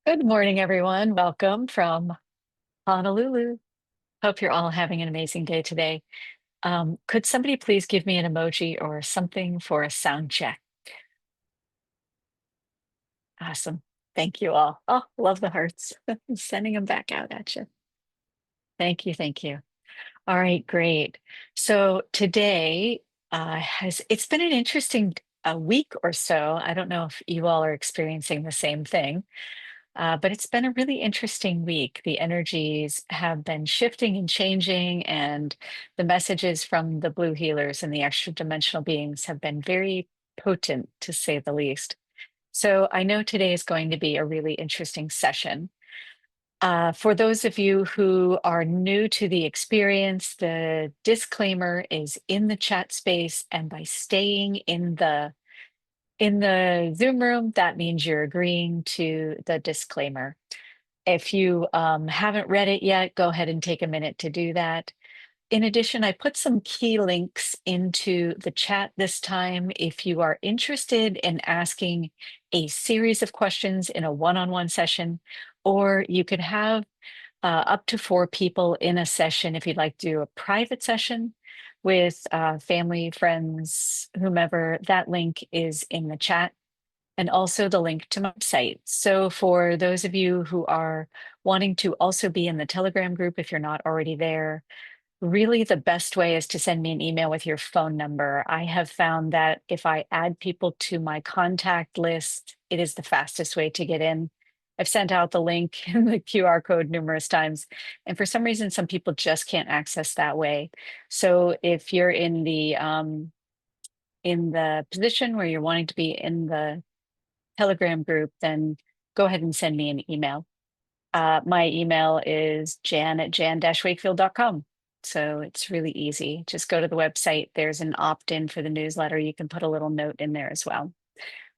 Good morning, everyone. Welcome from Honolulu. Hope you're all having an amazing day today. Could somebody please give me an emoji or something for a sound check? Awesome. Thank you all. Oh, love the hearts. Sending them back out at you. Thank you. Thank you. All right, great. So today has it's been an interesting week or so. I don't know if you all are experiencing the same thing. But it's been a really interesting week. The energies have been shifting and changing, and the messages from the blue healers and the extra dimensional beings have been very potent, to say the least. So I know today is going to be a really interesting session. For those of you who are new to the experience, the disclaimer is in the chat space, and by staying in the Zoom room, that means you're agreeing to the disclaimer. If you haven't read it yet, go ahead and take a minute to do that. In addition, I put some key links into the chat this time. If you are interested in asking a series of questions in a one-on-one session, or you could have up to 4 people in a session if you'd like to do a private session with family, friends, whomever, that link is in the chat and also the link to my website. So for those of you who are wanting to also be in the Telegram group, if you're not already there, really the best way is to send me an email with your phone number. I have found that if I add people to my contact list, it is the fastest way to get in. I've sent out the link and the QR code numerous times, and for some reason, some people just can't access that way. So if you're in the position where you're wanting to be in the Telegram group, then go ahead and send me an email. My email is jan@jan-wakefield.com. So it's really easy. Just go to the website. There's an opt-in for the newsletter. You can put a little note in there as well.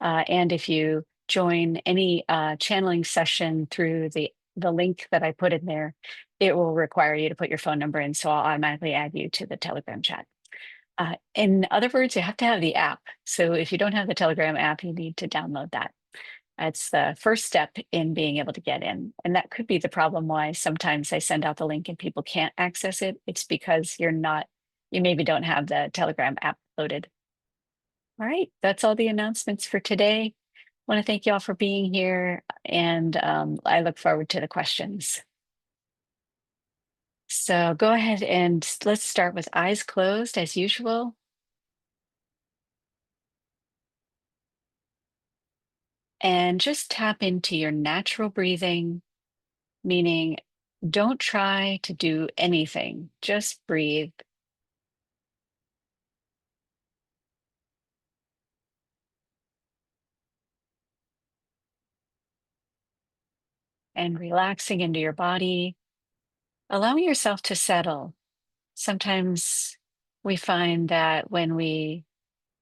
And if you join any channeling session through the link that I put in there, it will require you to put your phone number in. So I'll automatically add you to the Telegram chat. In other words, you have to have the app. So if you don't have the Telegram app, you need to download that. That's the first step in being able to get in. And that could be the problem why sometimes I send out the link and people can't access it. It's because you maybe don't have the Telegram app loaded. All right, that's all the announcements for today. I want to thank you all for being here, and I look forward to the questions. So go ahead and let's start with eyes closed as usual. And just tap into your natural breathing, meaning don't try to do anything, just breathe. And relaxing into your body, allowing yourself to settle. Sometimes we find that when we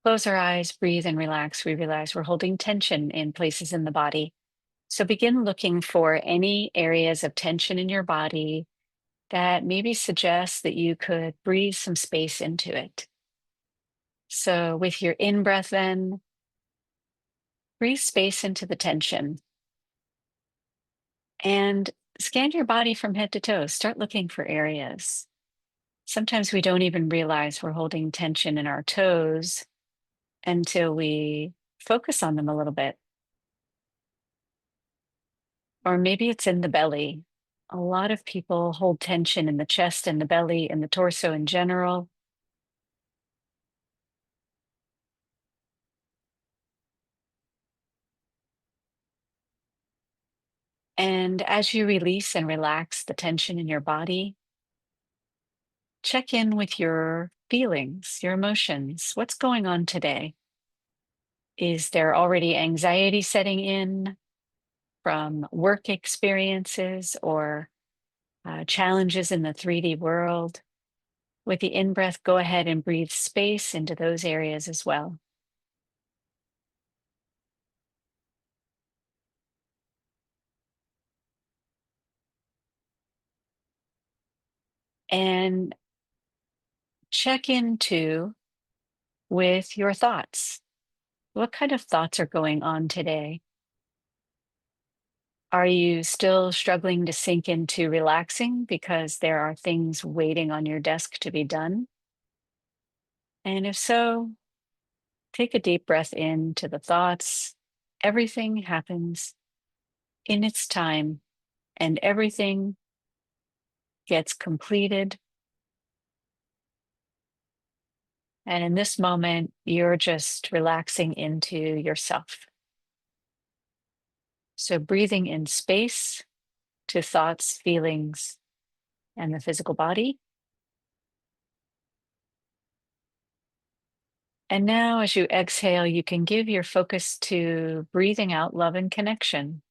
close our eyes, breathe, and relax, we realize we're holding tension in places in the body. So begin looking for any areas of tension in your body that maybe suggest that you could breathe some space into it. So with your in breath, then breathe space into the tension and scan your body from head to toe. Start looking for areas. Sometimes we don't even realize we're holding tension in our toes until we focus on them a little bit. Or maybe it's in the belly. A lot of people hold tension in the chest and the belly and the torso in general. And as you release and relax the tension in your body, check in with your feelings, your emotions. What's going on today? Is there already anxiety setting in from work experiences or challenges in the 3D world? With the in breath, go ahead and breathe space into those areas as well. And check into with your thoughts. What kind of thoughts are going on today? Are you still struggling to sink into relaxing because there are things waiting on your desk to be done? And if so, take a deep breath into the thoughts. Everything happens in its time, and everything gets completed. And in this moment, you're just relaxing into yourself. So, breathing in space to thoughts, feelings, and the physical body. And now, as you exhale, you can give your focus to breathing out love and connection,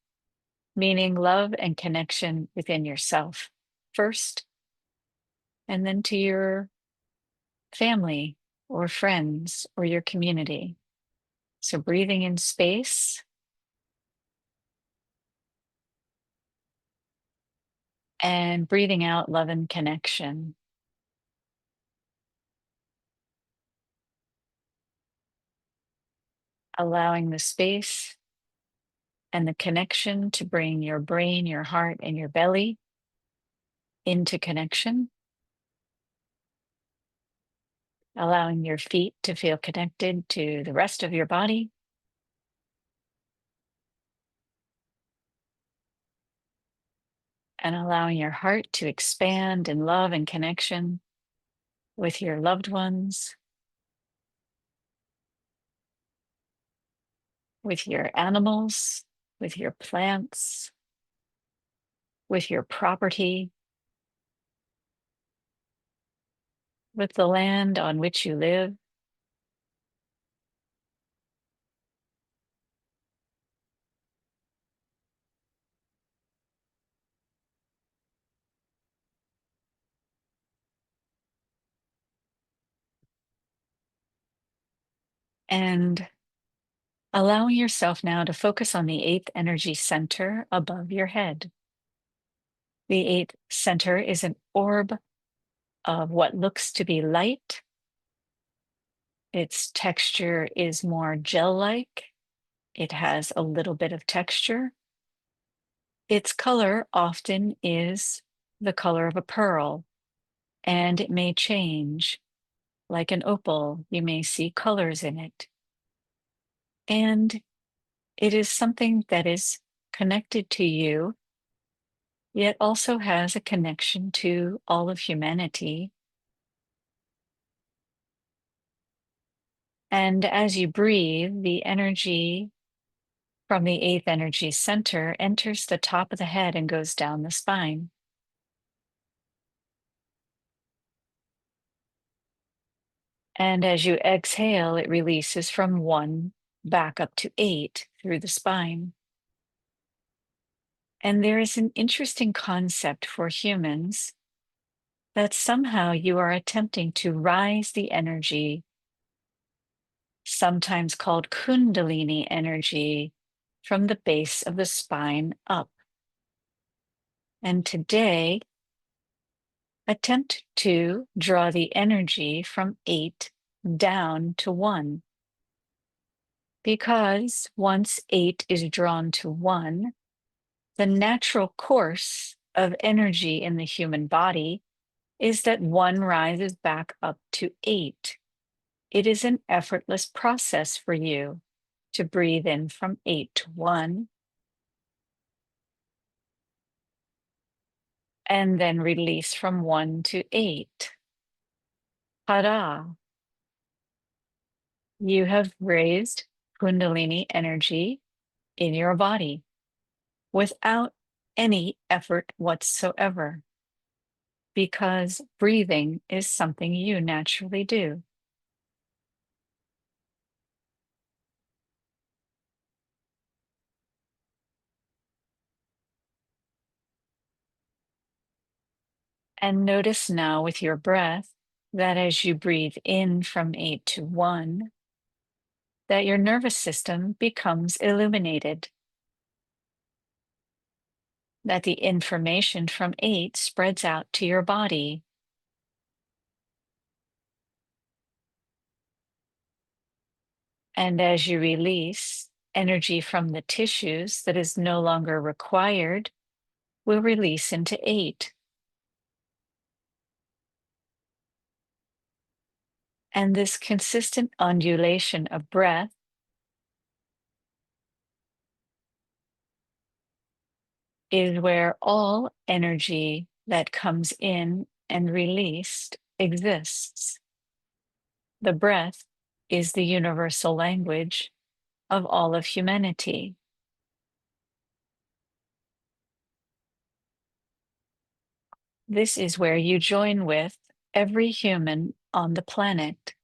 meaning love and connection within yourself first, and then to your family or friends or your community. So, breathing in space and breathing out love and connection, allowing the space and the connection to bring your brain, your heart, and your belly into connection, allowing your feet to feel connected to the rest of your body, and allowing your heart to expand in love and connection with your loved ones, with your animals, with your plants, with your property, with the land on which you live. And allowing yourself now to focus on the eighth energy center above your head. The eighth center is an orb of what looks to be light. Its texture is more gel-like. It has a little bit of texture. Its color often is the color of a pearl, and it may change. Like an opal, you may see colors in it. And it is something that is connected to you, yet also has a connection to all of humanity. And as you breathe, the energy from the eighth energy center enters the top of the head and goes down the spine. And as you exhale, it releases from 1 back up to 8 through the spine. And there is an interesting concept for humans that somehow you are attempting to rise the energy, sometimes called Kundalini energy, from the base of the spine up. And today, attempt to draw the energy from 8 down to 1. Because once 8 is drawn to 1, the natural course of energy in the human body is that 1 rises back up to 8. It is an effortless process for you to breathe in from 8 to 1 and then release from 1 to 8. Ta-da! You have raised Kundalini energy in your body without any effort whatsoever, because breathing is something you naturally do. And notice now with your breath that as you breathe in from 8 to 1, that your nervous system becomes illuminated, that the information from 8 spreads out to your body. And as you release, Energy from the tissues that is no longer required will release into 8. And this consistent undulation of breath is where all energy that comes in and released exists. The breath is the universal language of all of humanity. This is where you join with every human on the planet.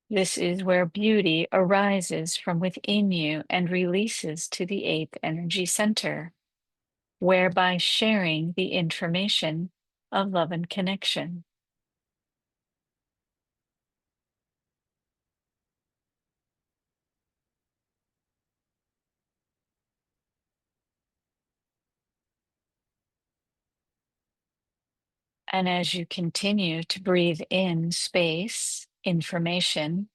This is where beauty arises from within you and releases to the 8th energy center, whereby sharing the information of love and connection. And as you continue to breathe in space, information,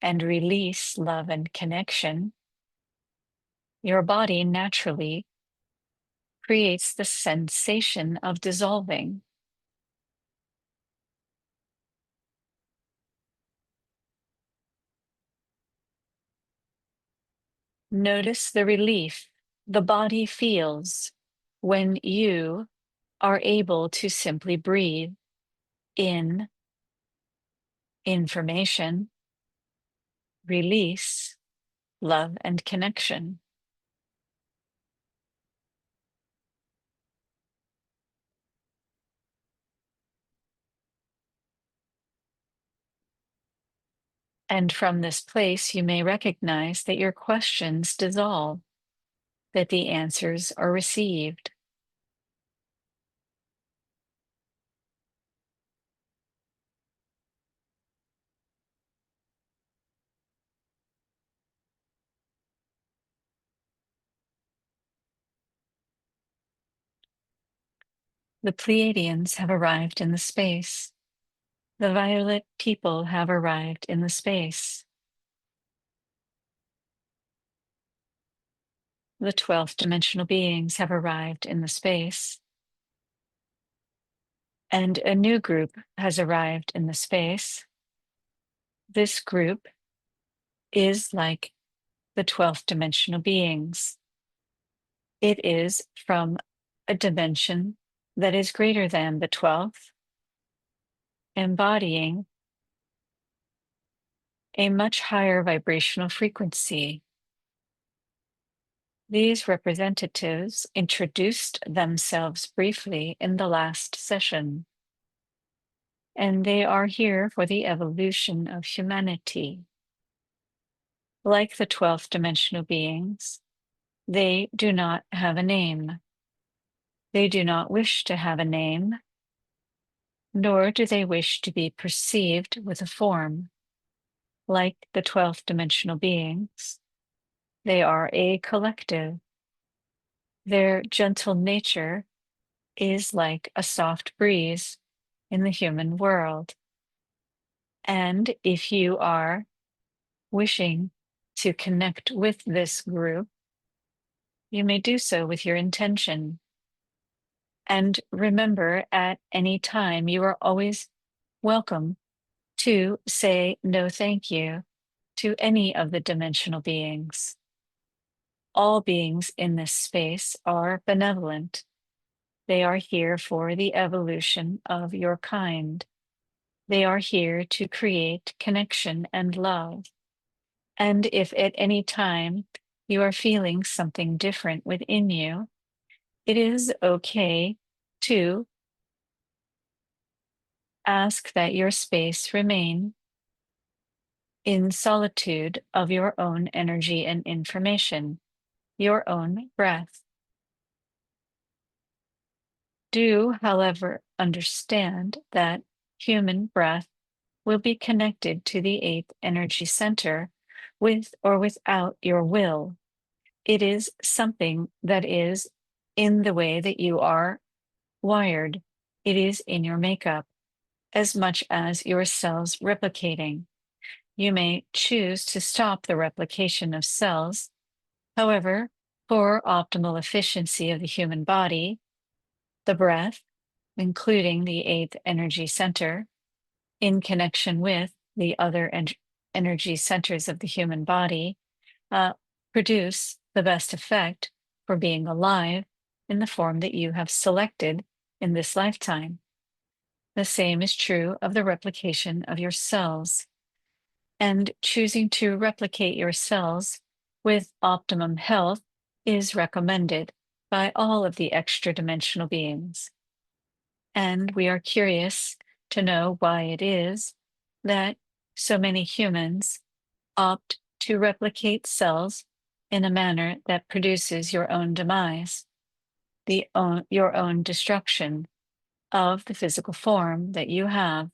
and release love and connection, your body naturally creates the sensation of dissolving. Notice the relief the body feels when you are able to simply breathe in information, release love and connection. And from this place, you may recognize that your questions dissolve, that the answers are received. The Pleiadians have arrived in the space. The violet people have arrived in the space. The 12th dimensional beings have arrived in the space. And a new group has arrived in the space. This group is like the 12th dimensional beings. It is from a dimension that is greater than the 12th, embodying a much higher vibrational frequency. These representatives introduced themselves briefly in the last session, and they are here for the evolution of humanity. Like the 12th dimensional beings, they do not have a name. They do not wish to have a name, nor do they wish to be perceived with a form. Like the 12th dimensional beings, they are a collective. Their gentle nature is like a soft breeze in the human world. And if you are wishing to connect with this group, you may do so with your intention. And remember, at any time, you are always welcome to say no thank you to any of the dimensional beings. All beings in this space are benevolent. They are here for the evolution of your kind. They are here to create connection and love. And if at any time you are feeling something different within you, it is okay to ask that your space remain in solitude of your own energy and information, your own breath. Do, however, understand that human breath will be connected to the 8th energy center with or without your will. It is something that is in the way that you are wired. It is in your makeup. as much as your cells replicating. You may choose to stop the replication of cells. However, for optimal efficiency of the human body, the breath, including the eighth energy center, in connection with the other energy centers of the human body, uh, produce the best effect for being alive in the form that you have selected in this lifetime. The same is true of the replication of your cells. And choosing to replicate your cells with optimum health is recommended by all of the extra dimensional beings. And we are curious to know why it is that so many humans opt to replicate cells in a manner that produces your own demise, your own destruction of the physical form that you have.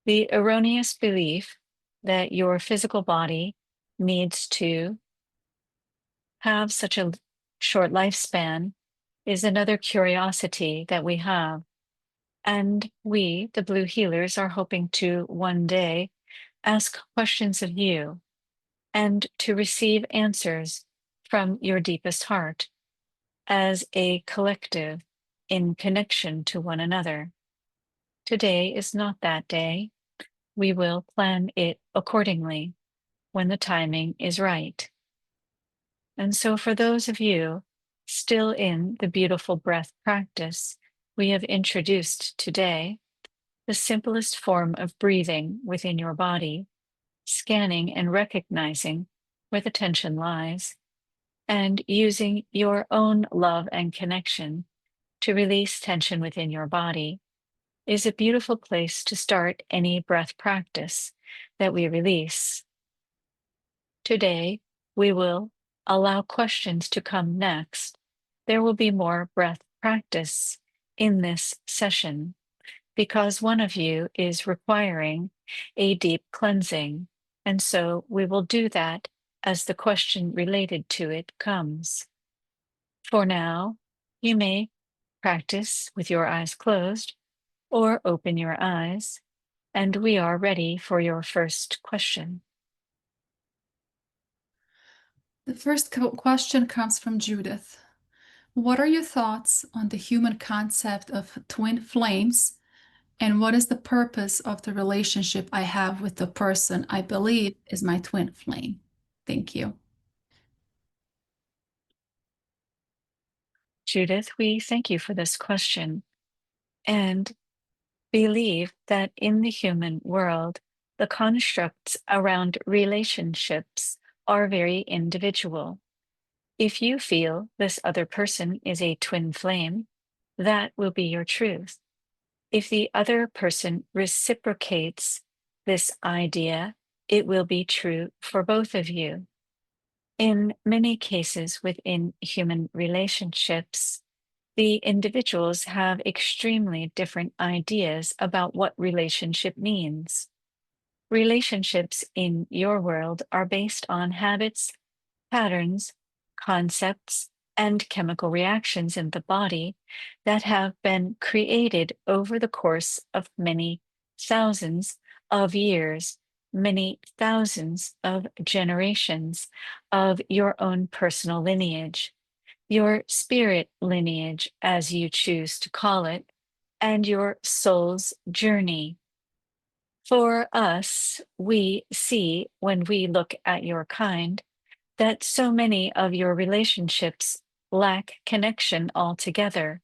The erroneous belief that your physical body needs to have such a short lifespan is another curiosity that we have. And we, the Blue Healers, are hoping to one day ask questions of you and to receive answers from your deepest heart as a collective in connection to one another. Today is not that day. We will plan it accordingly when the timing is right. And so, for those of you still in the beautiful breath practice we have introduced today, the simplest form of breathing within your body, scanning and recognizing where the tension lies, and using your own love and connection to release tension within your body, is a beautiful place to start any breath practice that we release. Today, we will allow questions to come next. There will be more breath practice in this session because one of you is requiring a deep cleansing. And so we will do that as the question related to it comes. For now, you may practice with your eyes closed or open your eyes, and we are ready for your first question. The first question comes from Judith. What are your thoughts on the human concept of twin flames? And what is the purpose of the relationship I have with the person I believe is my twin flame? Thank you. Judith, we thank you for this question and believe that in the human world, the constructs around relationships are very individual. If you feel this other person is a twin flame, that will be your truth. If the other person reciprocates this idea, it will be true for both of you. In many cases within human relationships, the individuals have extremely different ideas about what relationship means. Relationships in your world are based on habits, patterns, concepts, and chemical reactions in the body that have been created over the course of many thousands of years, many thousands of generations of your own personal lineage, your spirit lineage, as you choose to call it, and your soul's journey. For us, we see when we look at your kind that so many of your relationships lack connection altogether.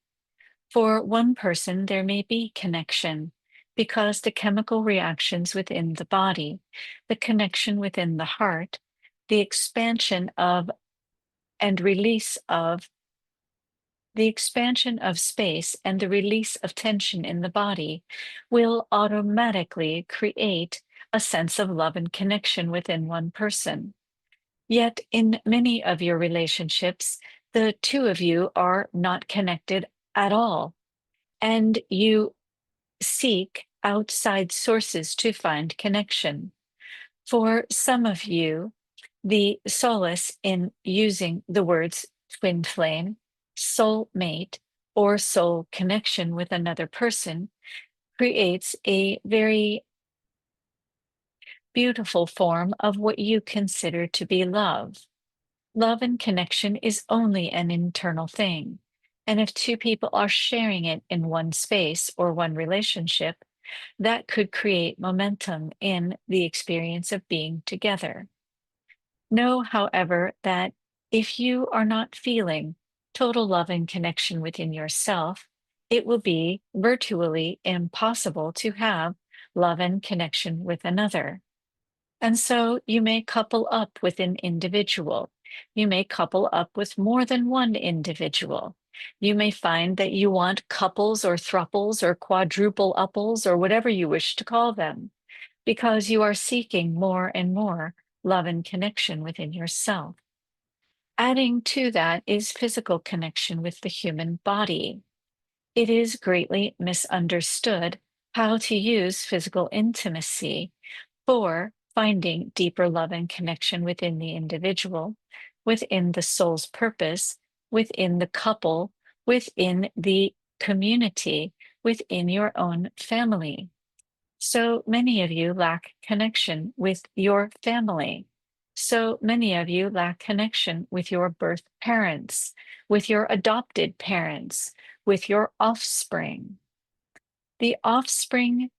For one person, there may be connection because the chemical reactions within the body, the connection within the heart, the expansion of and release of the expansion of space and the release of tension in the body will automatically create a sense of love and connection within one person. Yet, in many of your relationships, the two of you are not connected at all, and you seek outside sources to find connection. For some of you, the solace in using the words twin flame, soul mate, or soul connection with another person creates a very beautiful form of what you consider to be love. Love and connection is only an internal thing. And if two people are sharing it in one space or one relationship, that could create momentum in the experience of being together. Know, however, that if you are not feeling total love and connection within yourself, it will be virtually impossible to have love and connection with another. And so you may couple up with an individual. You may couple up with more than one individual. You may find that you want couples or thruples or quadruple upples or whatever you wish to call them, because you are seeking more and more love and connection within yourself. Adding to that is physical connection with the human body. It is greatly misunderstood how to use physical intimacy for finding deeper love and connection within the individual, within the soul's purpose, within the couple, within the community, within your own family. So many of you lack connection with your family. So many of you lack connection with your birth parents, with your adopted parents, with your offspring. The offspring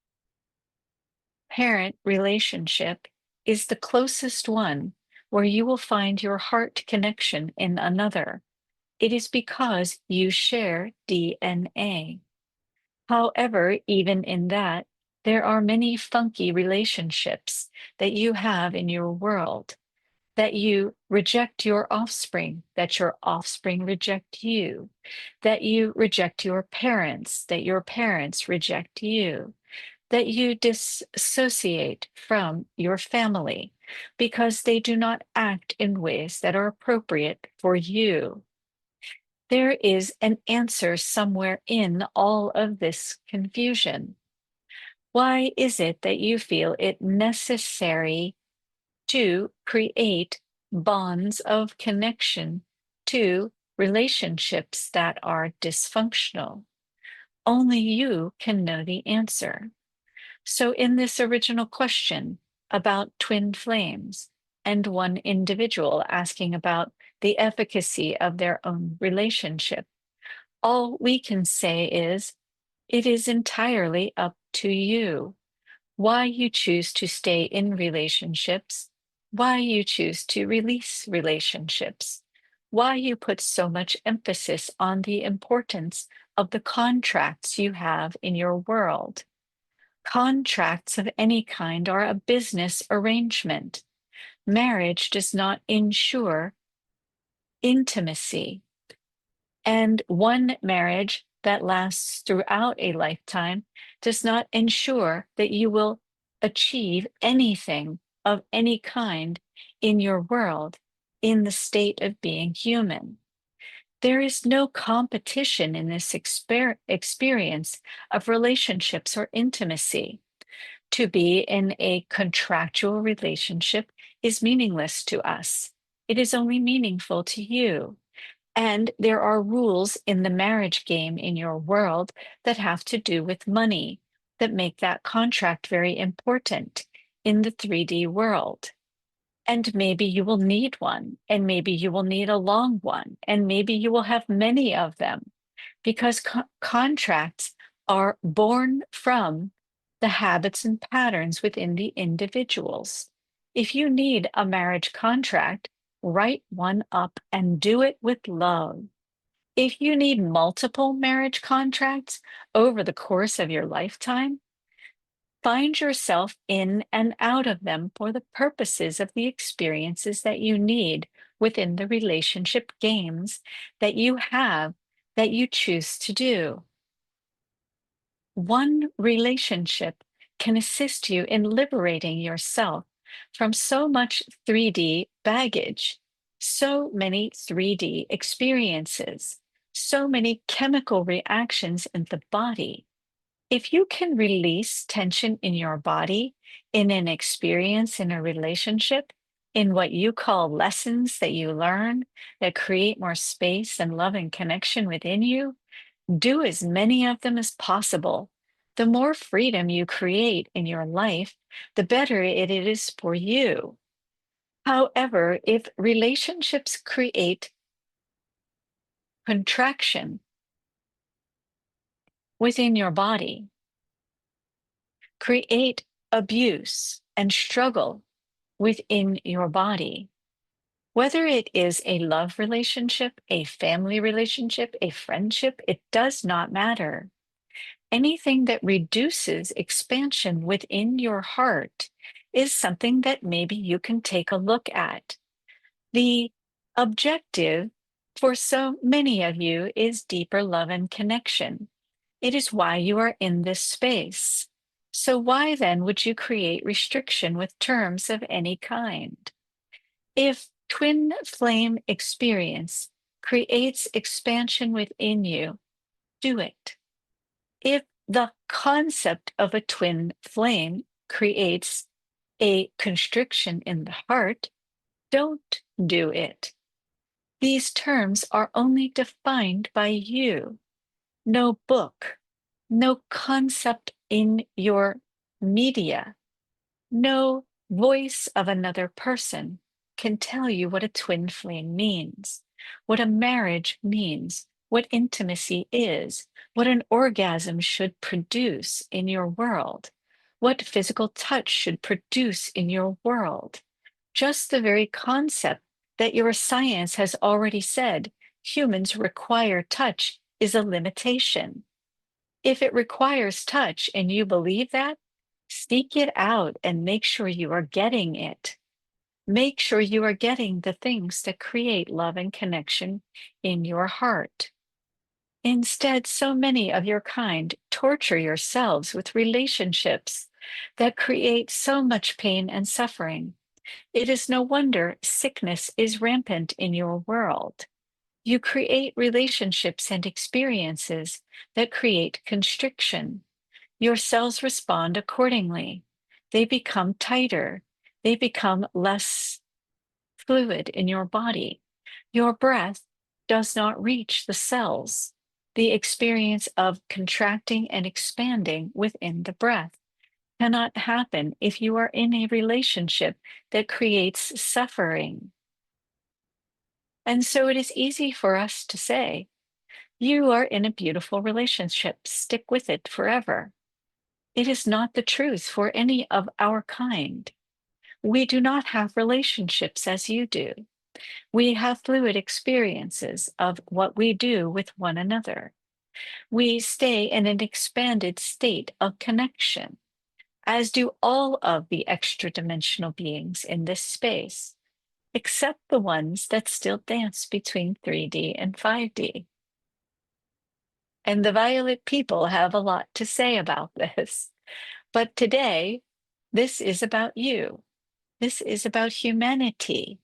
parent relationship is the closest one where you will find your heart connection in another. It is because you share DNA. However, even in that, there are many funky relationships that you have in your world, that you reject your offspring, that your offspring reject you, that you reject your parents, that your parents reject you, that you dissociate from your family because they do not act in ways that are appropriate for you. There is an answer somewhere in all of this confusion. Why is it that you feel it necessary to create bonds of connection to relationships that are dysfunctional? Only you can know the answer. So, in this original question about twin flames and one individual asking about the efficacy of their own relationship, all we can say is it is entirely up to you why you choose to stay in relationships, why you choose to release relationships, why you put so much emphasis on the importance of the contracts you have in your world. Contracts of any kind are a business arrangement. Marriage does not ensure intimacy. And one marriage that lasts throughout a lifetime does not ensure that you will achieve anything of any kind in your world in the state of being human. There is no competition in this experience of relationships or intimacy. To be in a contractual relationship is meaningless to us. It is only meaningful to you. And there are rules in the marriage game in your world that have to do with money that make that contract very important in the 3D world. And maybe you will need one, and maybe you will need a long one, and maybe you will have many of them because contracts are born from the habits and patterns within the individuals. If you need a marriage contract, write one up and do it with love. If you need multiple marriage contracts over the course of your lifetime, find yourself in and out of them for the purposes of the experiences that you need within the relationship games that you have that you choose to do. One relationship can assist you in liberating yourself from so much 3D baggage, so many 3D experiences, so many chemical reactions in the body. If you can release tension in your body, in an experience, in a relationship, in what you call lessons that you learn that create more space and love and connection within you, do as many of them as possible The more freedom you create in your life, the better it is for you. However, if relationships create contraction within your body, create abuse and struggle within your body, whether it is a love relationship, a family relationship, a friendship, it does not matter. Anything that reduces expansion within your heart is something that maybe you can take a look at. The objective for so many of you is deeper love and connection. It is why you are in this space. So, why then would you create restriction with terms of any kind? If twin flame experience creates expansion within you, do it. If the concept of a twin flame creates a constriction in the heart, don't do it. These terms are only defined by you. No book, no concept in your media, no voice of another person can tell you what a twin flame means, what a marriage means, what intimacy is, what an orgasm should produce in your world, what physical touch should produce in your world. Just the very concept that your science has already said humans require touch is a limitation. If it requires touch and you believe that, seek it out and make sure you are getting it. Make sure you are getting the things that create love and connection in your heart. Instead, so many of your kind torture yourselves with relationships that create so much pain and suffering. It is no wonder sickness is rampant in your world. You create relationships and experiences that create constriction. Your cells respond accordingly. They become tighter. They become less fluid in your body. Your breath does not reach the cells. The experience of contracting and expanding within the breath cannot happen if you are in a relationship that creates suffering. And so it is easy for us to say, you are in a beautiful relationship, stick with it forever. It is not the truth for any of our kind. We do not have relationships as you do. We have fluid experiences of what we do with one another. We stay in an expanded state of connection, as do all of the extra dimensional beings in this space, except the ones that still dance between 3D and 5D. And the violet people have a lot to say about this. But today, this is about you. This is about humanity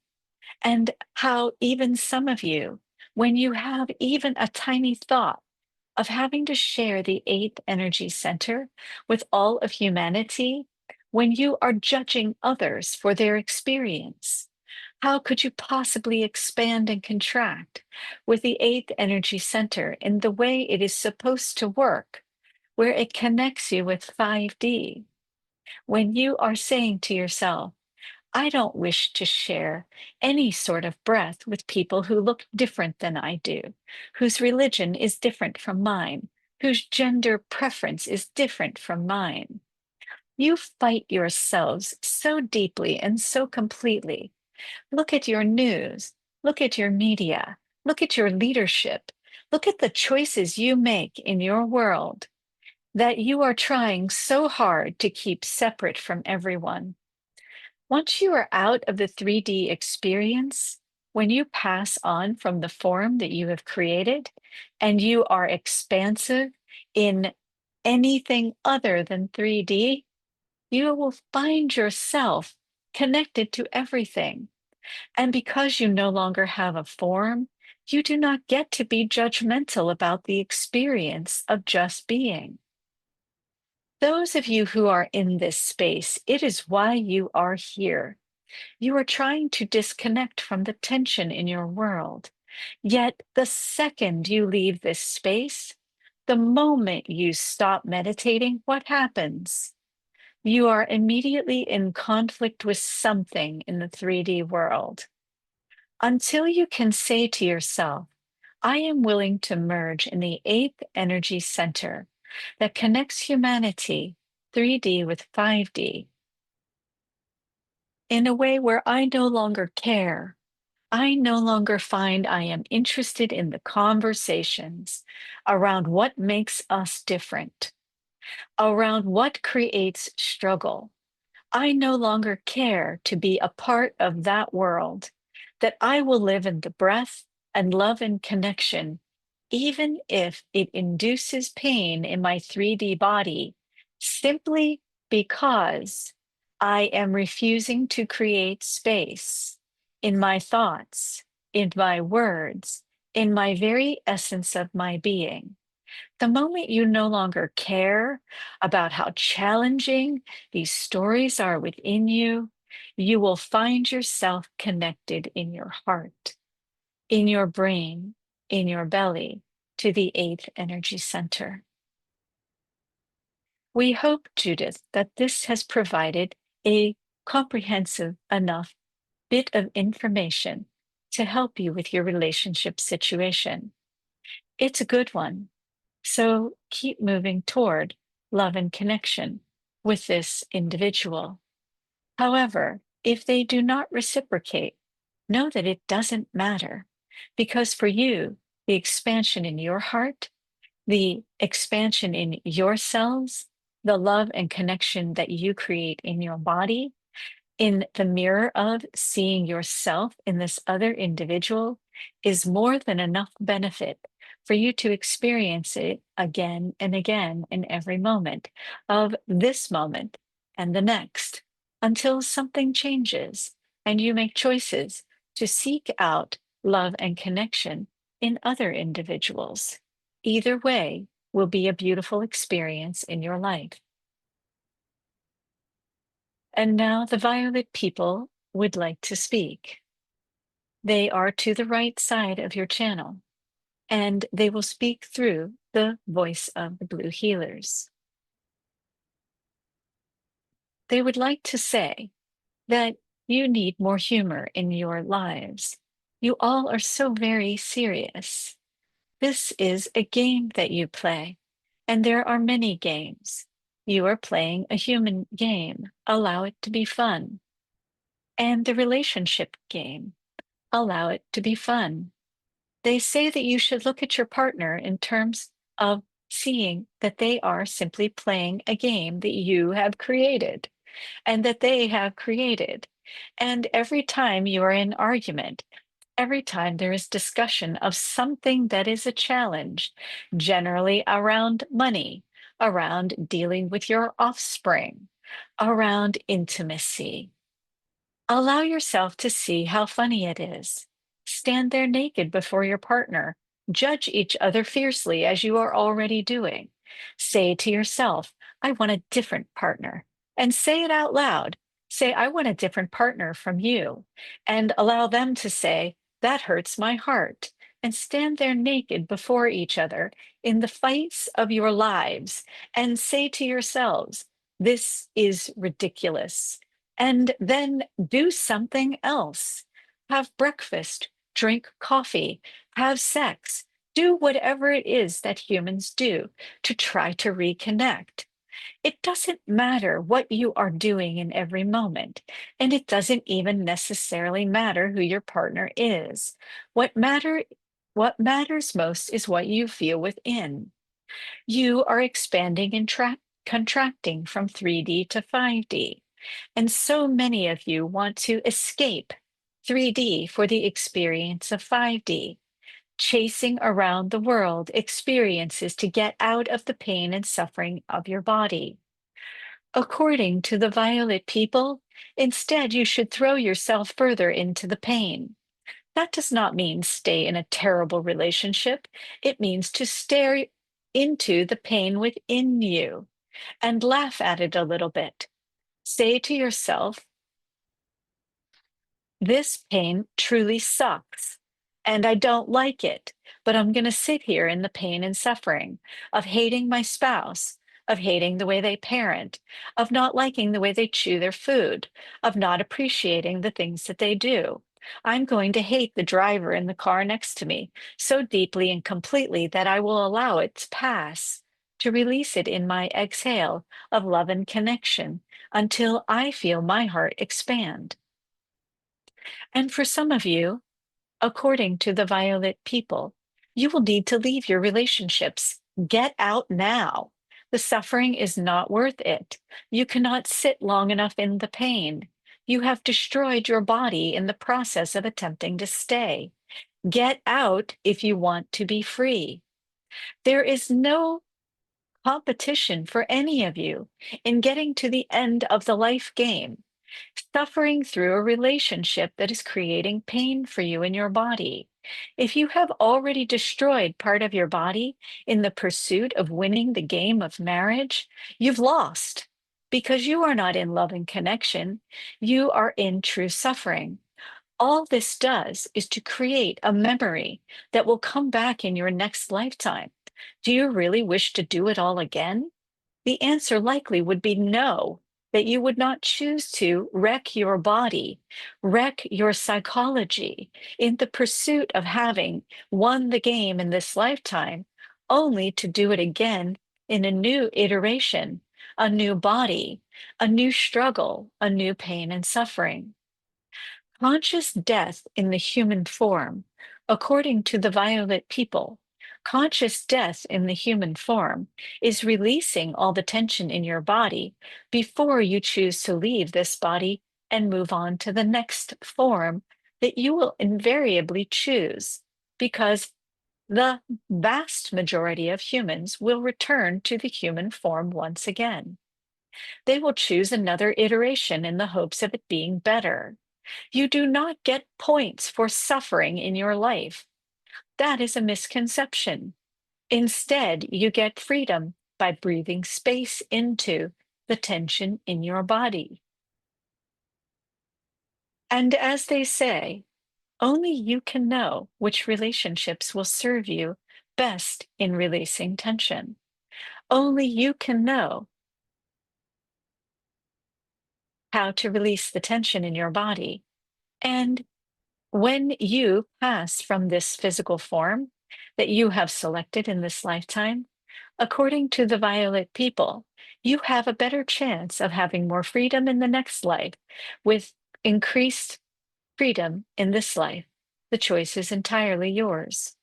and how even some of you, when you have even a tiny thought of having to share the eighth energy center with all of humanity, when you are judging others for their experience, how could you possibly expand and contract with the eighth energy center in the way it is supposed to work, where it connects you with 5D? When you are saying to yourself, I don't wish to share any sort of breath with people who look different than I do, whose religion is different from mine, whose gender preference is different from mine. You fight yourselves so deeply and so completely. Look at your news, look at your media, look at your leadership, look at the choices you make in your world that you are trying so hard to keep separate from everyone. Once you are out of the 3D experience, when you pass on from the form that you have created and you are expansive in anything other than 3D, you will find yourself connected to everything. And because you no longer have a form, you do not get to be judgmental about the experience of just being. Those of you who are in this space, it is why you are here. You are trying to disconnect from the tension in your world. Yet, the second you leave this space, The moment you stop meditating, what happens? You are immediately in conflict with something in the 3D world. Until you can say to yourself, I am willing to merge in the eighth energy center that connects humanity, 3D with 5D, in a way where I no longer care. I no longer find I am interested in the conversations around what makes us different, around what creates struggle. I no longer care to be a part of that world, that I will live in the breath and love and connection, even if it induces pain in my 3D body, simply because I am refusing to create space in my thoughts, in my words, in my very essence of my being. The moment you no longer care about how challenging these stories are within you, you will find yourself connected in your heart, in your brain, in your belly, to the eighth energy center. We hope, Judith, that this has provided a comprehensive enough bit of information to help you with your relationship situation. It's a good one. So keep moving toward love and connection with this individual. However, if they do not reciprocate, know that it doesn't matter because for you, the expansion in your heart, the expansion in your cells, the love and connection that you create in your body, in the mirror of seeing yourself in this other individual is more than enough benefit for you to experience it again and again in every moment of this moment and the next until something changes and you make choices to seek out love and connection in other individuals. Either way will be a beautiful experience in your life. And now the violet people would like to speak. They are to the right side of your channel, and they will speak through the voice of the blue healers. They would like to say that you need more humor in your lives. You all are so very serious. This is a game that you play, and there are many games. You are playing a human game. Allow it to be fun. And the relationship game. Allow it to be fun. They say that you should look at your partner in terms of seeing that they are simply playing a game that you have created and that they have created. And every time you are in argument, every time there is discussion of something that is a challenge, generally around money, around dealing with your offspring, around intimacy, allow yourself to see how funny it is. Stand there naked before your partner. Judge each other fiercely as you are already doing. Say to yourself, I want a different partner. And say it out loud. Say, I want a different partner from you. And allow them to say, that hurts my heart. And stand there naked before each other in the fights of your lives and say to yourselves, this is ridiculous. And then do something else. Have breakfast, drink coffee, have sex, do whatever it is that humans do to try to reconnect. It doesn't matter what you are doing in every moment, and it doesn't even necessarily matter who your partner is. What matters most is what you feel within. You are expanding and contracting from 3D to 5D. And so many of you want to escape 3D for the experience of 5D, chasing around the world experiences to get out of the pain and suffering of your body. According to the violet people, instead you should throw yourself further into the pain. That does not mean stay in a terrible relationship. It means to stare into the pain within you and laugh at it a little bit. Say to yourself, this pain truly sucks, and I don't like it. but I'm going to sit here in the pain and suffering of hating my spouse, of hating the way they parent, of not liking the way they chew their food, of not appreciating the things that they do. I'm going to hate the driver in the car next to me so deeply and completely that I will allow it to pass, to release it in my exhale of love and connection until I feel my heart expand. And for some of you, according to the violet people, you will need to leave your relationships. Get out now. The suffering is not worth it. You cannot sit long enough in the pain. You have destroyed your body in the process of attempting to stay. Get out if you want to be free. There is no competition for any of you in getting to the end of the life game, suffering through a relationship that is creating pain for you in your body. If you have already destroyed part of your body in the pursuit of winning the game of marriage, you've lost because you are not in love and connection. You are in true suffering. All this does is to create a memory that will come back in your next lifetime. Do you really wish to do it all again? The answer likely would be no, that you would not choose to wreck your body, wreck your psychology in the pursuit of having won the game in this lifetime, only to do it again in a new iteration, a new body, a new struggle, a new pain and suffering. Conscious death in the human form, according to the violet people, conscious death in the human form is releasing all the tension in your body before you choose to leave this body and move on to the next form that you will invariably choose, because the vast majority of humans will return to the human form once again. They will choose another iteration in the hopes of it being better. You do not get points for suffering in your life. That is a misconception. Instead, you get freedom by breathing space into the tension in your body. And as they say, only you can know which relationships will serve you best in releasing tension. Only you can know how to release the tension in your body. And when you pass from this physical form that you have selected in this lifetime, according to the violet people, you have a better chance of having more freedom in the next life with increased freedom in this life. The choice is entirely yours.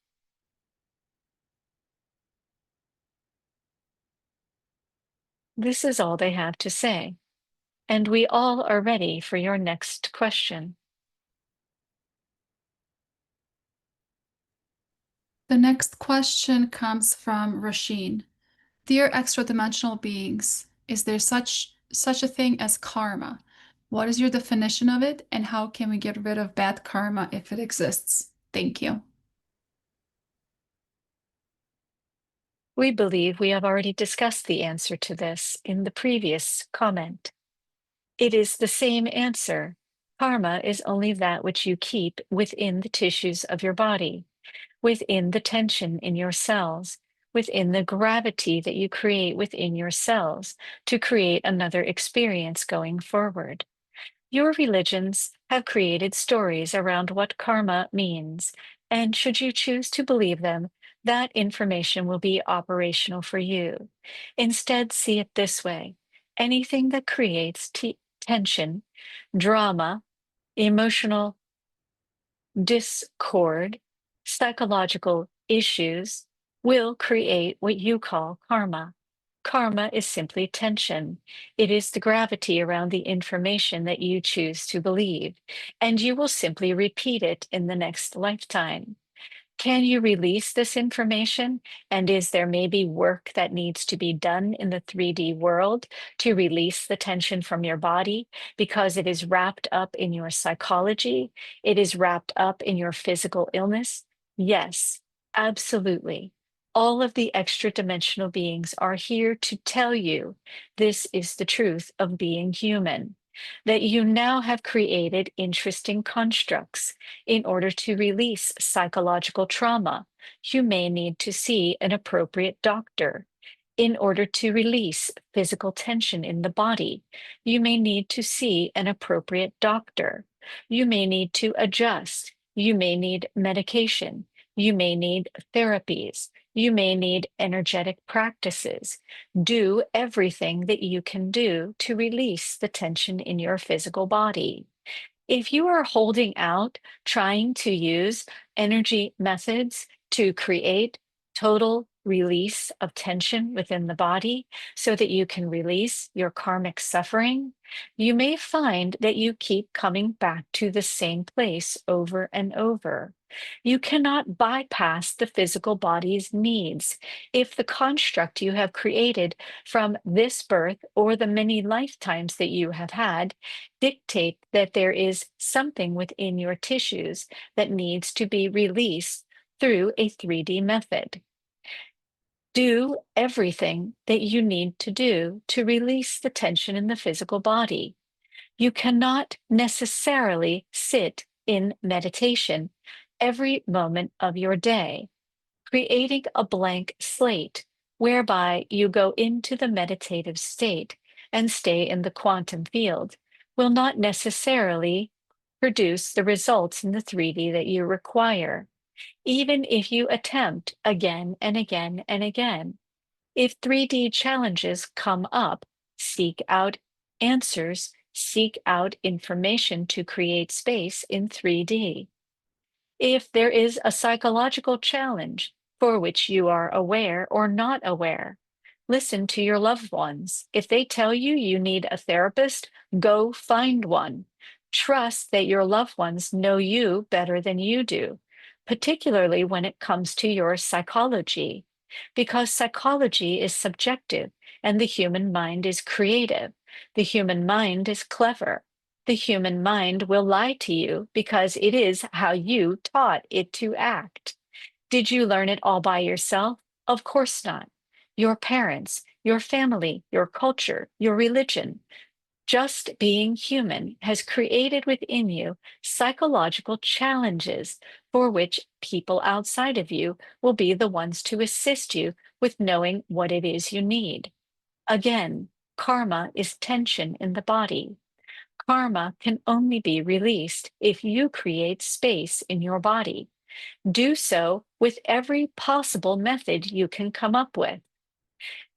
This is all they have to say, and we all are ready for your next question. The next question comes from Rasheen. Dear extra dimensional beings, is there such a thing as karma? What is your definition of it, and how can we get rid of bad karma if it exists? Thank you. We believe we have already discussed the answer to this in the previous comment. It is the same answer. Karma is only that which you keep within the tissues of your body, within the tension in your cells, within the gravity that you create within your cells to create another experience going forward. Your religions have created stories around what karma means, and should you choose to believe them, that information will be operational for you. Instead, see it this way: anything that creates tension, drama, emotional discord, psychological issues will create what you call karma. Karma is simply tension. It is the gravity around the information that you choose to believe, and you will simply repeat it in the next lifetime. Can you release this information? And is there maybe work that needs to be done in the 3D world to release the tension from your body because it is wrapped up in your psychology? It is wrapped up in your physical illness? Yes, absolutely. All of the extra dimensional beings are here to tell you this is the truth of being human. that you now have created interesting constructs. In order to release psychological trauma, you may need to see an appropriate doctor. In order to release physical tension in the body, you may need to see an appropriate doctor. You may need to adjust. You may need medication. You may need therapies. You may need energetic practices. Do everything that you can do to release the tension in your physical body. If you are holding out, trying to use energy methods to create total release of tension within the body so that you can release your karmic suffering, you may find that you keep coming back to the same place over and over. You cannot bypass the physical body's needs. If the construct you have created from this birth or the many lifetimes that you have had dictate that there is something within your tissues that needs to be released through a 3D method. Do everything that you need to do to release the tension in the physical body. You cannot necessarily sit in meditation every moment of your day, creating a blank slate whereby you go into the meditative state and stay in the quantum field will not necessarily produce the results in the 3D that you require, even if you attempt again and again and again. If 3D challenges come up, seek out answers, seek out information to create space in 3D. If there is a psychological challenge for which you are aware or not aware, listen to your loved ones. If they tell you you need a therapist, go find one. Trust that your loved ones know you better than you do, particularly when it comes to your psychology, because psychology is subjective and the human mind is creative. The human mind is clever. The human mind will lie to you because it is how you taught it to act. Did you learn it all by yourself? Of course not. Your parents, your family, your culture, your religion, just being human has created within you psychological challenges for which people outside of you will be the ones to assist you with knowing what it is you need. Again, karma is tension in the body. Karma can only be released if you create space in your body. Do so with every possible method you can come up with.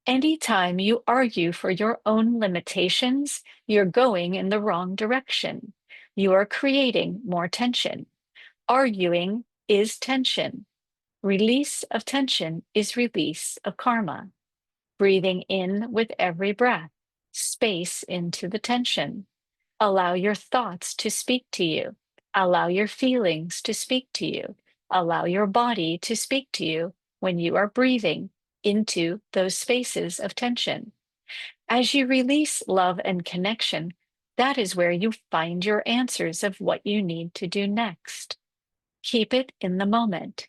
Anytime you argue for your own limitations, you're going in the wrong direction. You are creating more tension. Arguing is tension. Release of tension is release of karma. Breathing in with every breath, space into the tension. Allow your thoughts to speak to you. Allow your feelings to speak to you. Allow your body to speak to you when you are breathing into those spaces of tension. As you release love and connection, that is where you find your answers of what you need to do next. Keep it in the moment.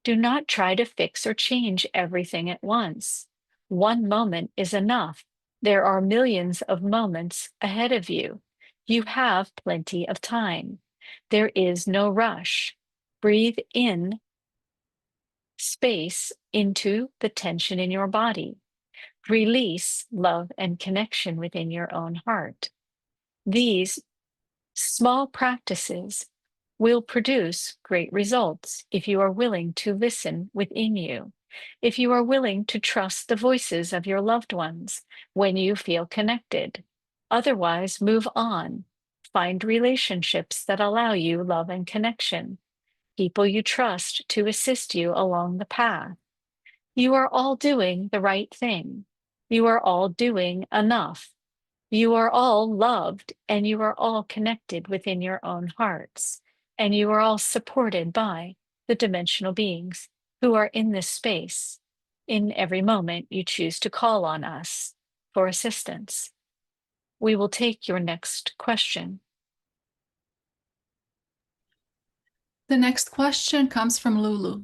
Do not try to fix or change everything at once. One moment is enough. There are millions of moments ahead of you. You have plenty of time. There is no rush. Breathe in space into the tension in your body. Release love and connection within your own heart. These small practices will produce great results if you are willing to listen within you, if you are willing to trust the voices of your loved ones when you feel connected. Otherwise, move on. Find relationships that allow you love and connection, people you trust to assist you along the path. You are all doing the right thing. You are all doing enough. You are all loved and you are all connected within your own hearts. And you are all supported by the dimensional beings who are in this space. In every moment, you choose to call on us for assistance. We will take your next question. The next question comes from Lulu.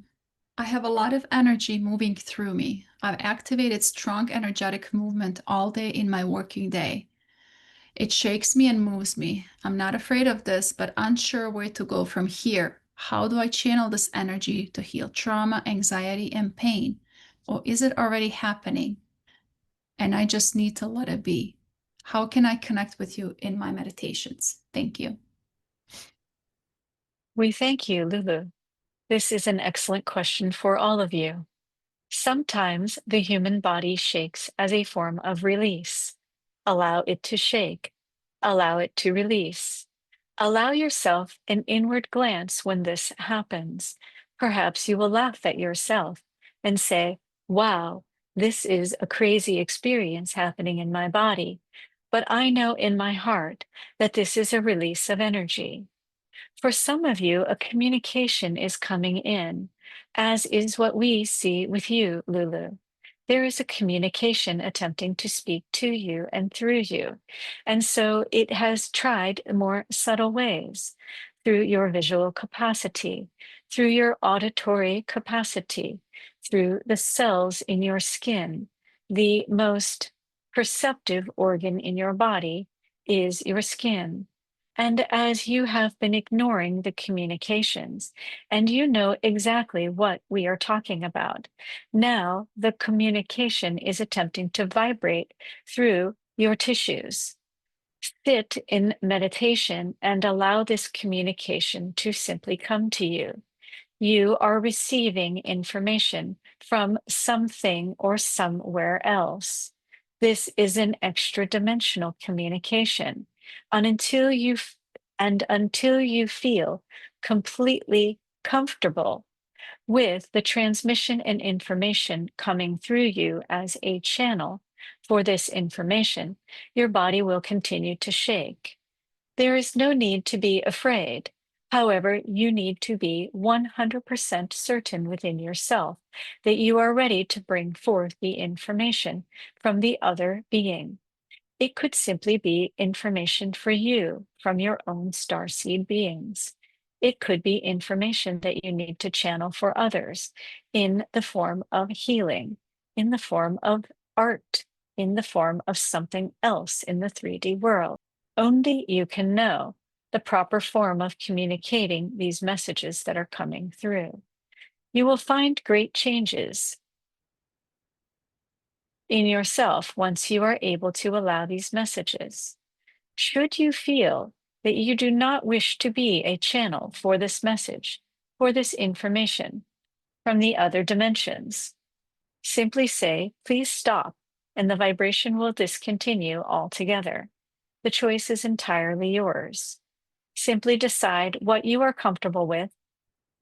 I have a lot of energy moving through me. I've activated strong energetic movement all day in my working day. It shakes me and moves me. I'm not afraid of this, but unsure where to go from here. How do I channel this energy to heal trauma, anxiety, and pain? Or is it already happening and I just need to let it be? How can I connect with you in my meditations? Thank you. We thank you, Lulu. This is an excellent question for all of you. Sometimes the human body shakes as a form of release. Allow it to shake. Allow it to release. Allow yourself an inward glance when this happens. Perhaps you will laugh at yourself and say, wow, this is a crazy experience happening in my body. But I know in my heart that this is a release of energy. For some of you, a communication is coming in, as is what we see with you, Lulu. There is a communication attempting to speak to you and through you. And so it has tried more subtle ways through your visual capacity, through your auditory capacity, through the cells in your skin. The most perceptive organ in your body is your skin. And as you have been ignoring the communications, and you know exactly what we are talking about, now the communication is attempting to vibrate through your tissues. Sit in meditation and allow this communication to simply come to you. You are receiving information from something or somewhere else. This is an extra dimensional communication. And until you feel completely comfortable with the transmission and information coming through you as a channel for this information, your body will continue to shake. There is no need to be afraid. However, you need to be 100% certain within yourself that you are ready to bring forth the information from the other being. It could simply be information for you from your own starseed beings. It could be information that you need to channel for others in the form of healing, in the form of art, in the form of something else in the 3D world. Only you can know the proper form of communicating these messages that are coming through. You will find great changes in yourself once you are able to allow these messages. Should you feel that you do not wish to be a channel for this message, for this information from the other dimensions, simply say, please stop, and the vibration will discontinue altogether. The choice is entirely yours. Simply decide what you are comfortable with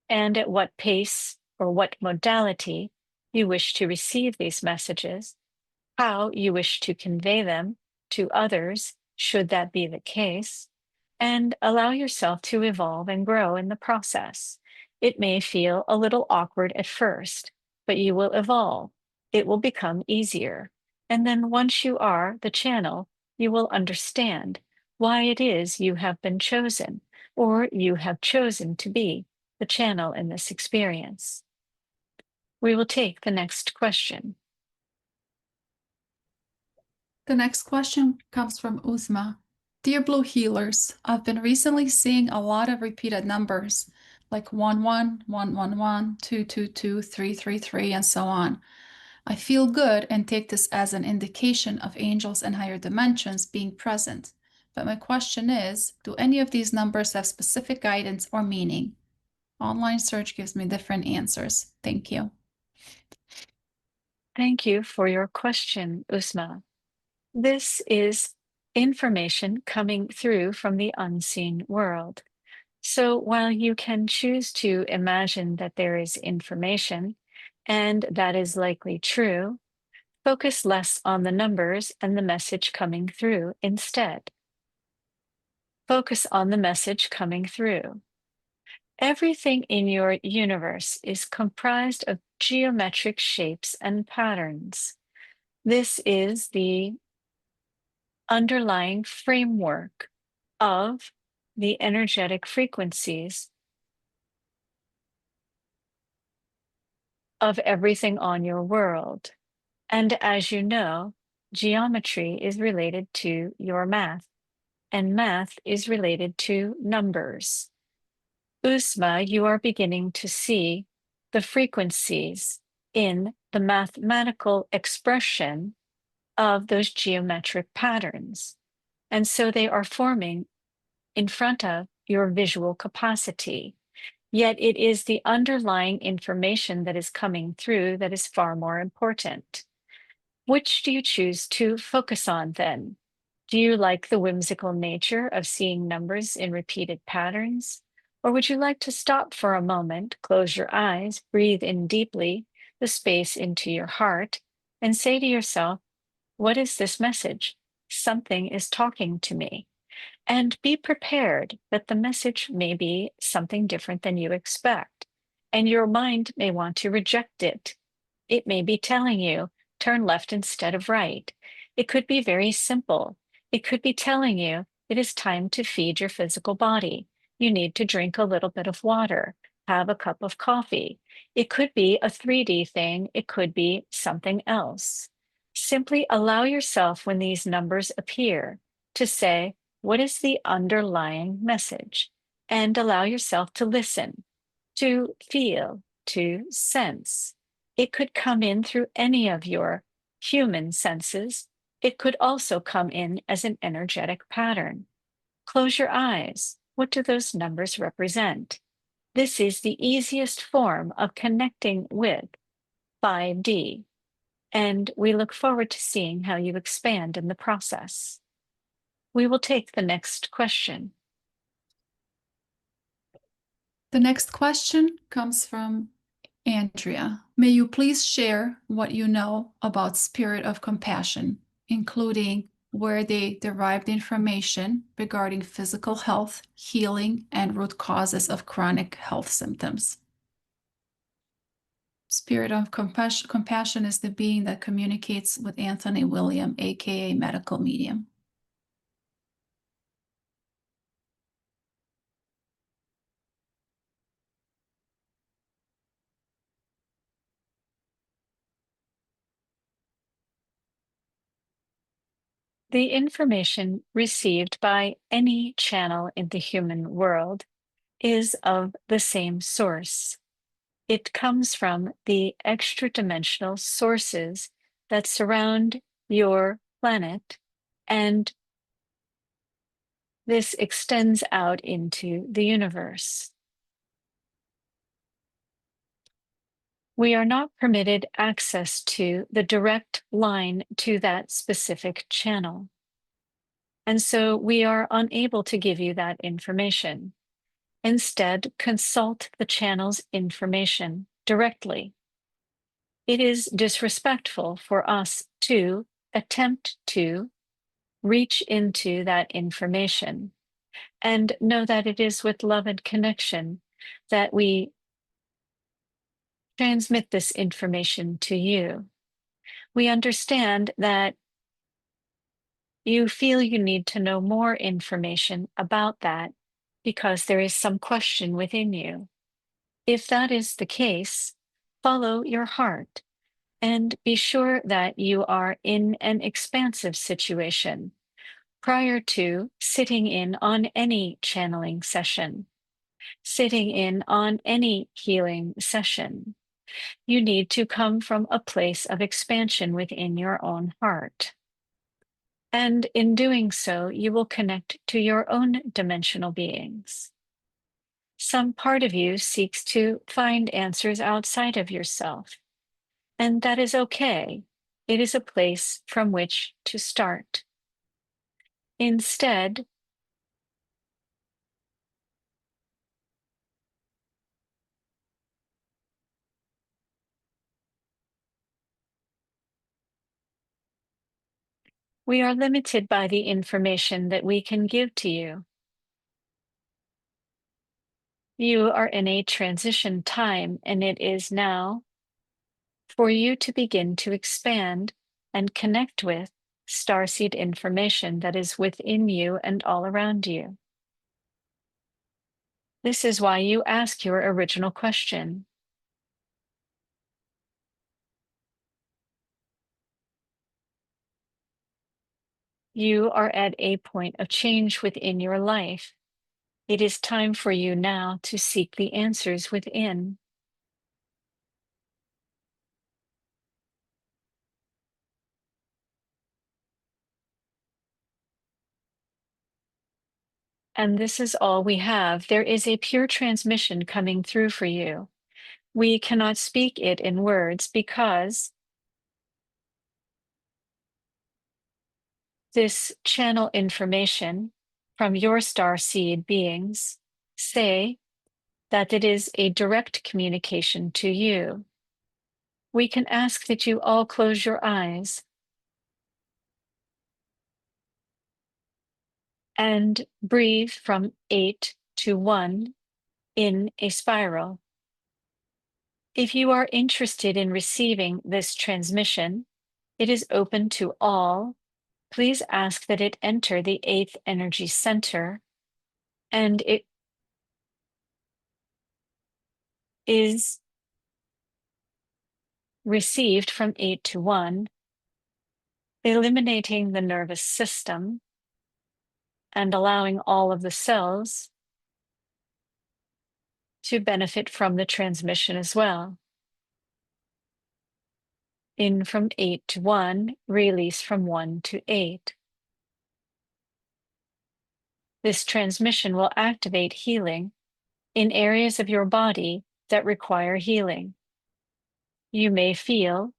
and at what pace or what modality you wish to receive these messages, how you wish to convey them to others, should that be the case, and allow yourself to evolve and grow in the process. It may feel a little awkward at first, but you will evolve. It will become easier. And then once you are the channel, you will understand why it is you have been chosen, or you have chosen to be the channel in this experience. We will take the next question. The next question comes from Uzma. Dear Blue Healers, I've been recently seeing a lot of repeated numbers like 11, 111, 222, 333, and so on. I feel good and take this as an indication of angels and higher dimensions being present. But my question is, do any of these numbers have specific guidance or meaning? Online search gives me different answers. Thank you. Thank you for your question, Usma. This is information coming through from the unseen world. So while you can choose to imagine that there is information, and that is likely true, focus less on the numbers and the message coming through instead. Focus on the message coming through. Everything in your universe is comprised of geometric shapes and patterns. This is the underlying framework of the energetic frequencies of everything on your world. And as you know, geometry is related to your math. and math is related to numbers. Usma, you are beginning to see the frequencies in the mathematical expression of those geometric patterns. And so they are forming in front of your visual capacity. Yet it is the underlying information that is coming through that is far more important. Which do you choose to focus on then? Do you like the whimsical nature of seeing numbers in repeated patterns? Or would you like to stop for a moment, close your eyes, breathe in deeply the space into your heart, and say to yourself, what is this message? Something is talking to me. And be prepared that the message may be something different than you expect, and your mind may want to reject it. It may be telling you, turn left instead of right. It could be very simple. It could be telling you it is time to feed your physical body. You need to drink a little bit of water, have a cup of coffee. It could be a 3D thing, it could be something else. Simply allow yourself, when these numbers appear, to say, what is the underlying message? And allow yourself to listen, to feel, to sense. It could come in through any of your human senses. It could also come in as an energetic pattern. Close your eyes. What do those numbers represent? This is the easiest form of connecting with 5D, and we look forward to seeing how you expand in the process. We will take the next question. The next question comes from Andrea. May you please share what you know about spirit of compassion, including where they derived information regarding physical health, healing, and root causes of chronic health symptoms. Spirit of compassion is the being that communicates with Anthony William, aka medical medium. The information received by any channel in the human world is of the same source. It comes from the extra dimensional sources that surround your planet, and this extends out into the universe. We are not permitted access to the direct line to that specific channel. And so we are unable to give you that information. Instead, consult the channel's information directly. It is disrespectful for us to attempt to reach into that information, and know that it is with love and connection that we transmit this information to you. We understand that you feel you need to know more information about that because there is some question within you. If that is the case, follow your heart and be sure that you are in an expansive situation prior to sitting in on any channeling session, sitting in on any healing session. You need to come from a place of expansion within your own heart. And in doing so, you will connect to your own dimensional beings. Some part of you seeks to find answers outside of yourself, and that is okay. It is a place from which to start. Instead, we are limited by the information that we can give to you. You are in a transition time, and it is now for you to begin to expand and connect with starseed information that is within you and all around you. This is why you ask your original question. You are at a point of change within your life. It is time for you now to seek the answers within. And this is all we have. There is a pure transmission coming through for you. We cannot speak it in words because this channel information from your star seed beings say that it is a direct communication to you. We can ask that you all close your eyes and breathe from 8 to 1 in a spiral. If you are interested in receiving this transmission, it is open to all. Please ask that it enter the 8th energy center, and it is received from 8 to 1, eliminating the nervous system and allowing all of the cells to benefit from the transmission as well. In from 8 to 1, release from 1 to 8. This transmission will activate healing in areas of your body that require healing. You may feel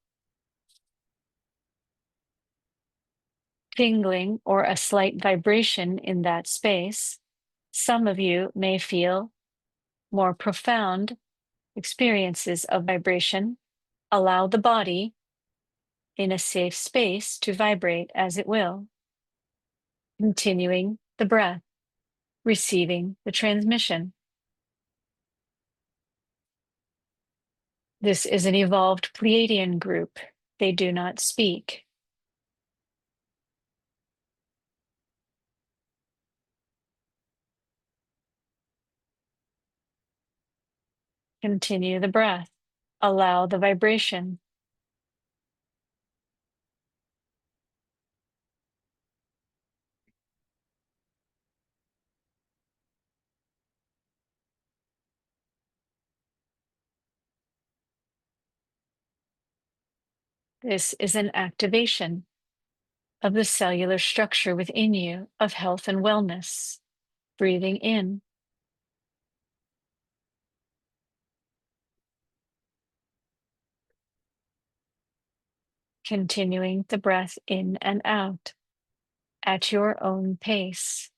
tingling or a slight vibration in that space. Some of you may feel more profound experiences of vibration. Allow the body in a safe space to vibrate as it will. Continuing the breath, receiving the transmission. This is an evolved Pleiadian group. They do not speak. Continue the breath. Allow the vibration. This is an activation of the cellular structure within you of health and wellness. Breathing in. Continuing the breath in and out at your own pace.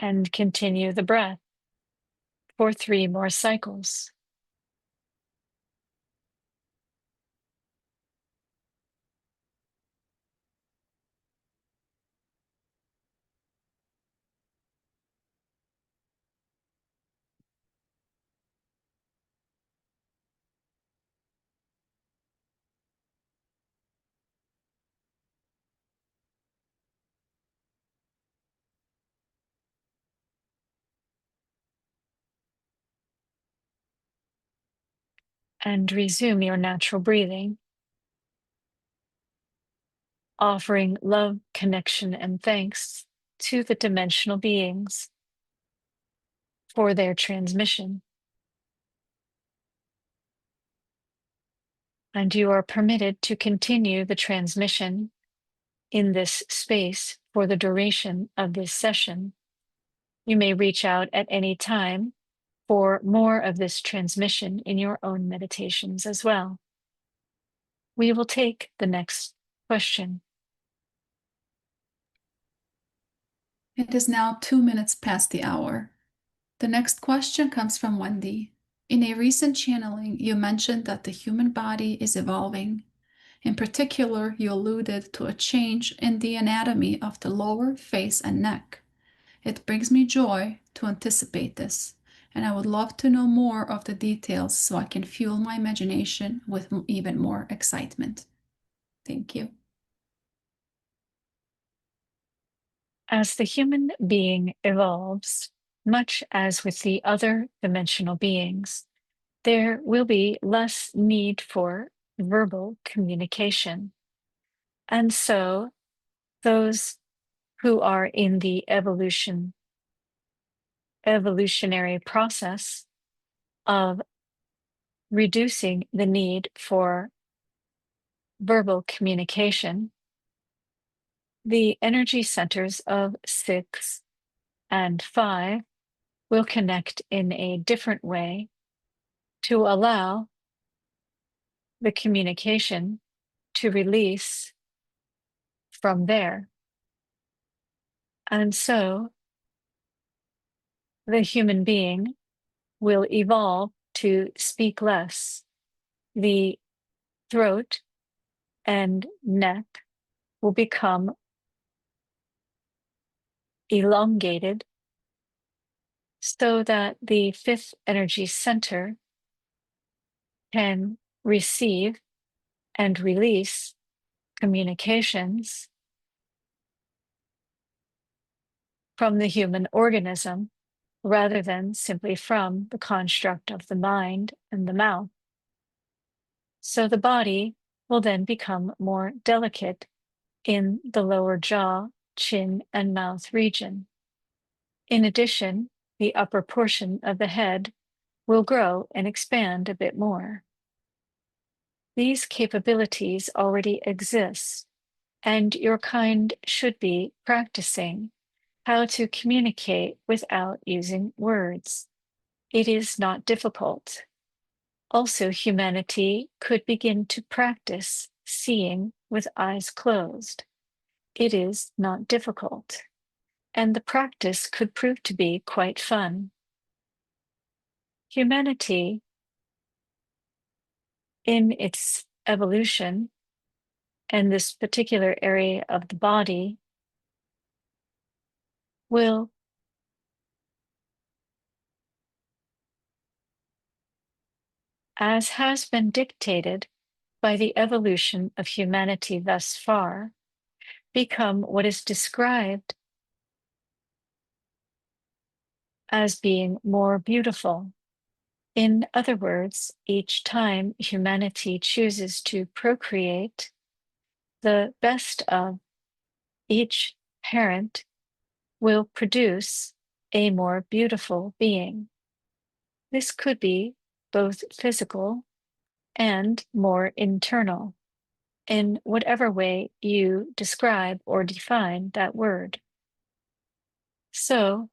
And continue the breath for 3 more cycles. And resume your natural breathing, offering love, connection, and thanks to the dimensional beings for their transmission. And you are permitted to continue the transmission in this space for the duration of this session. You may reach out at any time for more of this transmission in your own meditations as well. We will take the next question. It is now 2 minutes past the hour. The next question comes from Wendy. In a recent channeling, you mentioned that the human body is evolving. In particular, you alluded to a change in the anatomy of the lower face and neck. It brings me joy to anticipate this, and I would love to know more of the details so I can fuel my imagination with even more excitement. Thank you. As the human being evolves, much as with the other dimensional beings, there will be less need for verbal communication. And so, those who are in the evolutionary process of reducing the need for verbal communication, the energy centers of 6 and 5 will connect in a different way to allow the communication to release from there. And so the human being will evolve to speak less. The throat and neck will become elongated so that the 5th energy center can receive and release communications from the human organism rather than simply from the construct of the mind and the mouth. So the body will then become more delicate in the lower jaw, chin, and mouth region. In addition, the upper portion of the head will grow and expand a bit more. These capabilities already exist, and your kind should be practicing how to communicate without using words. It is not difficult. Also, humanity could begin to practice seeing with eyes closed. It is not difficult, and the practice could prove to be quite fun. Humanity, in its evolution, and this particular area of the body, will as has been dictated by the evolution of humanity thus far, become what is described as being more beautiful. In other words, each time humanity chooses to procreate, the best of each parent will produce a more beautiful being. This could be both physical and more internal, in whatever way you describe or define that word. So,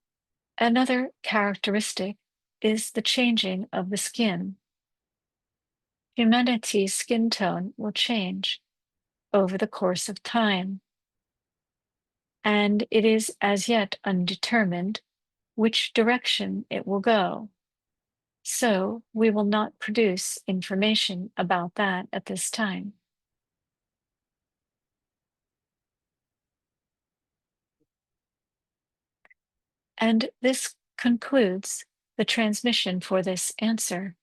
another characteristic is the changing of the skin. Humanity's skin tone will change over the course of time, and it is as yet undetermined which direction it will go. So, we will not produce information about that at this time. And this concludes the transmission for this answer.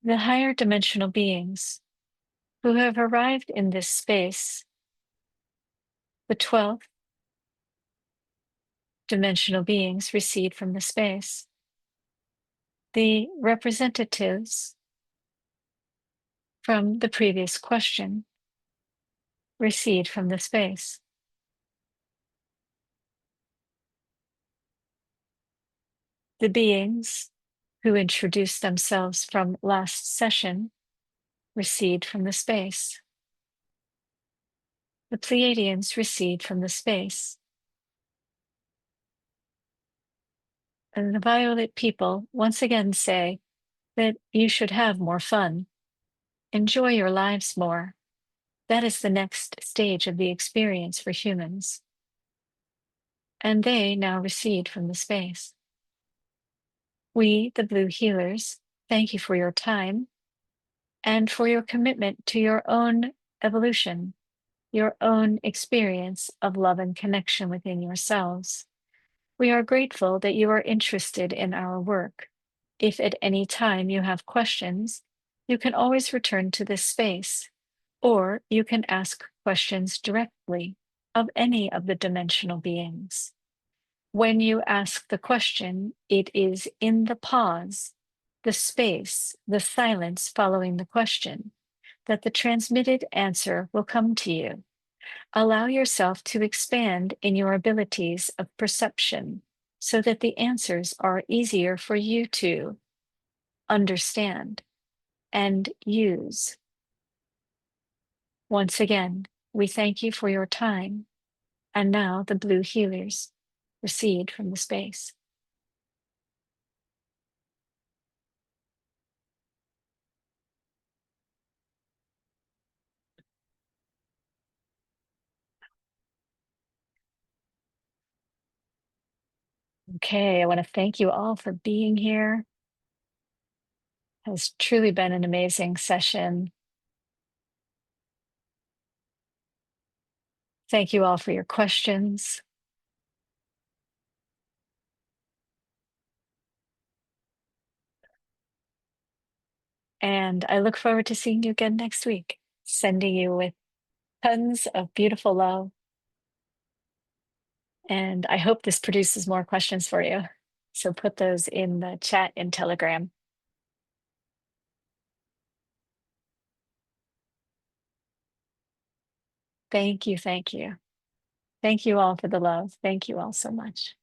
The higher dimensional beings who have arrived in this space, the 12th dimensional beings recede from the space. The representatives from the previous question recede from the space. The beings who introduced themselves from last session recede from the space. The Pleiadians recede from the space. And the violet people once again say that you should have more fun. Enjoy your lives more. That is the next stage of the experience for humans. And they now recede from the space. We, the blue healers, Thank you for your time and for your commitment to your own evolution, your own experience of love and connection within yourselves. We are grateful that you are interested in our work. If at any time you have questions, you can always return to this space, or you can ask questions directly of any of the dimensional beings. When you ask the question, it is in the pause, the space, the silence following the question, that the transmitted answer will come to you. Allow yourself to expand in your abilities of perception so that the answers are easier for you to understand and use. Once again, we thank you for your time. And now the blue healers recede from the space. Okay, I want to thank you all for being here. It has truly been an amazing session. Thank you all for your questions. And I look forward to seeing you again next week, sending you with tons of beautiful love. And I hope this produces more questions for you. So put those in the chat in Telegram. Thank you. Thank you. Thank you all for the love. Thank you all so much.